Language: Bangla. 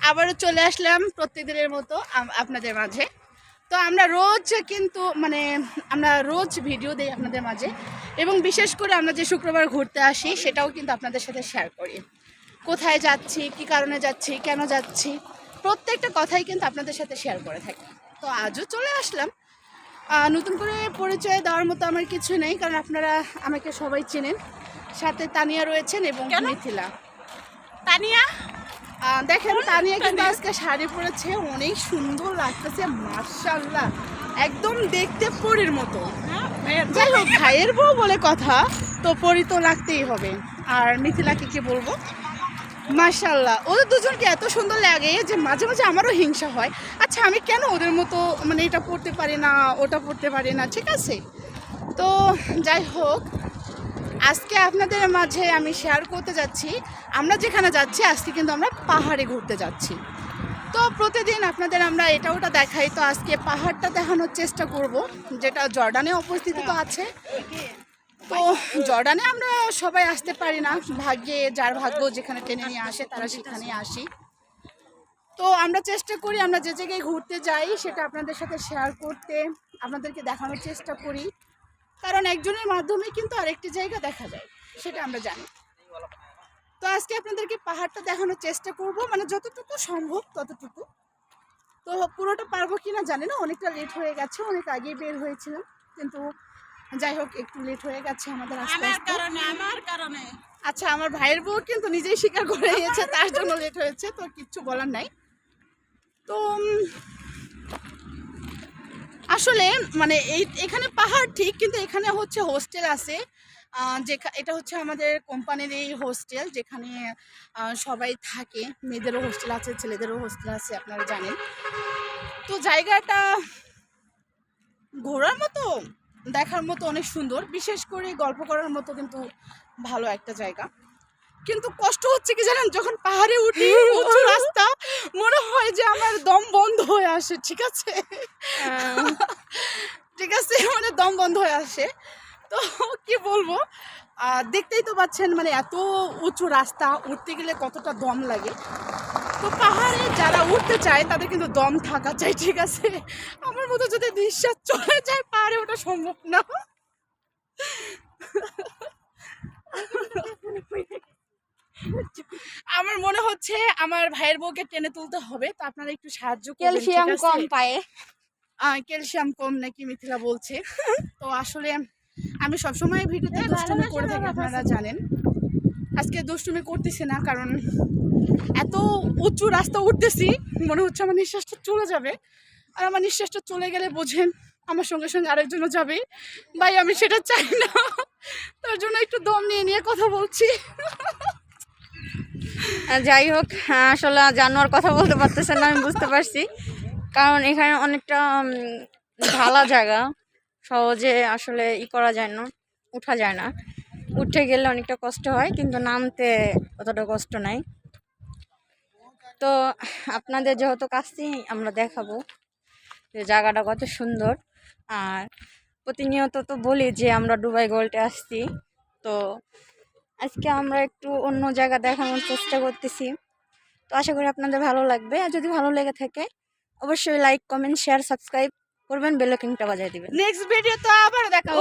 আবারও চলে আসলাম প্রত্যেকদিনের মতো আপনাদের মাঝে। তো আমরা রোজ কিন্তু আমরা রোজ ভিডিও দিই আপনাদের মাঝে, এবং বিশেষ করে আমরা যে শুক্রবার ঘুরতে আসি সেটাও কিন্তু আপনাদের সাথে শেয়ার করি। কোথায় যাচ্ছি, কি কারণে যাচ্ছি, কেন যাচ্ছি, প্রত্যেকটা কথাই কিন্তু আপনাদের সাথে শেয়ার করে থাকি। তো আজও চলে আসলাম। নতুন করে পরিচয় দেওয়ার মতো আমার কিছু নেই, কারণ আপনারা আমাকে সবাই চেনেন। সাথে তানিয়া রয়েছেন এবং মিথিলা। তানিয়া দেখেন, তানিয়া কিন্তু আজকে শাড়ি পরেছে, অনেক সুন্দর লাগতেছে মাশাআল্লাহ, একদম দেখতে পরীর মতো। যাই হোক, ভাইয়ের বউ বলে কথা, তো পরী তো লাগতেই হবে। আর মিথিলাকে কি বলবো, মাশাআল্লাহ, ওদের দুজনকে এত সুন্দর লাগে যে মাঝে মাঝে আমারও হিংসা হয়। আচ্ছা, আমি কেন ওদের মতো এটা পড়তে পারি না, ওটা পড়তে পারি না, ঠিক আছে। তো যাই হোক, আজকে আপনাদের মাঝে আমি শেয়ার করতে যাচ্ছি আমরা যেখানে যাচ্ছি। আজকে কিন্তু আমরা পাহাড়ে ঘুরতে যাচ্ছি। তো প্রতিদিন আপনাদের আমরা এটা ওটা দেখাই, তো আজকে পাহাড়টা দেখানোর চেষ্টা করব, যেটা জর্ডানে অবস্থিত তো আছে। তো জর্ডানে আমরা সবাই আসতে পারি না, ভাগ্যে যার ভাগ্য যেখানে টেনে নিয়ে আসে তারা সেখানে আসি। তো আমরা চেষ্টা করি আমরা যে জায়গায় ঘুরতে যাই সেটা আপনাদের সাথে শেয়ার করতে, আপনাদেরকে দেখানোর চেষ্টা করি, কারণ একজনের মাধ্যমে কিন্তু আরেকটি জায়গা দেখা যায়, সেটা আমরা জানি। তো আজকে আপনাদেরকে পাহাড়টা দেখানোর চেষ্টা করব, যতটুকু সম্ভব ততটুকু। তো পুরোটা পারবো কিনা জানি না, অনেকটা লেট হয়ে গেছে, অনেক আগে বের হয়েছিলাম, কিন্তু যাই হোক একটু লেট হয়ে গেছে আমাদের আস্তে আস্তে। আমার কারণে আচ্ছা, আমার ভাইয়ের বউ কিন্তু নিজেই স্বীকার করে নিয়েছে তার জন্য লেট হয়েছে, তো কিচ্ছু বলার নাই। তো আসলে এখানে পাহাড় ঠিক, কিন্তু এখানে হচ্ছে হোস্টেল আছে, এটা হচ্ছে আমাদের কোম্পানির এই হোস্টেল, যেখানে সবাই থাকে। মেয়েদেরও হোস্টেল আছে, ছেলেদেরও হোস্টেল আছে, আপনারা জানেন। তো জায়গাটা ঘোরার মতো, দেখার মতো অনেক সুন্দর, বিশেষ করে গল্প করার মতো কিন্তু ভালো একটা জায়গা। কিন্তু কষ্ট হচ্ছে কি জানেন, যখন পাহাড়ে উঠি উঁচু রাস্তা, মনে হয় যে আমার দম বন্ধ হয়ে আসে, ঠিক আছে ঠিক আছে, দম বন্ধ হয়ে আসে। তো কি বলবো, দেখতেই তো পাচ্ছেন এত উঁচু রাস্তা, উঠতে গেলে কতটা দম লাগে। তো পাহাড়ে যারা উঠতে চায় তাদের কিন্তু দম থাকা চাই, ঠিক আছে। আমার মতো যদি নিঃশ্বাস চলে যায়, পাহাড়ে ওঠা সম্ভব না। আমার মনে হচ্ছে আমার ভাইয়ের বউকে টেনে তুলতে হবে, তো আপনারা একটু সাহায্য করবেন। ক্যালসিয়াম কম পায়, ক্যালসিয়াম কম নাকি মিথিলা বলছে। তো আসলে আমি সবসময় ভিডিওতে দুষ্টুমি করে থাকি, আপনারা জানেন। আজকে দুষ্টুমি করতেছি না, কারণ এত উঁচু রাস্তা উঠতেছি, মনে হচ্ছে আমার নিঃশ্বাসটা চলে যাবে। আর আমার নিঃশ্বাসটা চলে গেলে বোঝেন আমার সঙ্গে সঙ্গে আরেকজনও যাবে, ভাই আমি সেটা চাই না। তার জন্য একটু দম নিয়ে নিয়ে কথা বলছি। যাই হোক, আসলে জানোয়ার কথা বলতে পারতেছেন না, আমি বুঝতে পারছি, কারণ এখানে অনেকটা ঢালা জায়গা, সহজে আসলে করা যায় না, উঠা যায় না। উঠে গেলে অনেকটা কষ্ট হয়, কিন্তু নামতে অতটা কষ্ট নাই। তো আপনাদের যেহেতু কাছেই আমরা দেখাবো যে জায়গাটা কত সুন্দর। আর প্রতিনিয়ত তো বলি যে আমরা দুবাই গোল্ডে আসছি, তো আজকে আমরা একটু অন্য জায়গা দেখানোর চেষ্টা করতেছি। তো আশা করি আপনাদের ভালো লাগবে, আর যদি ভালো লেগে থাকে অবশ্যই লাইক, কমেন্ট, শেয়ার, সাবস্ক্রাইব করবেন, বেল আইকনটা বাজিয়ে দিবেন। নেক্সট ভিডিও তো আবার দেখা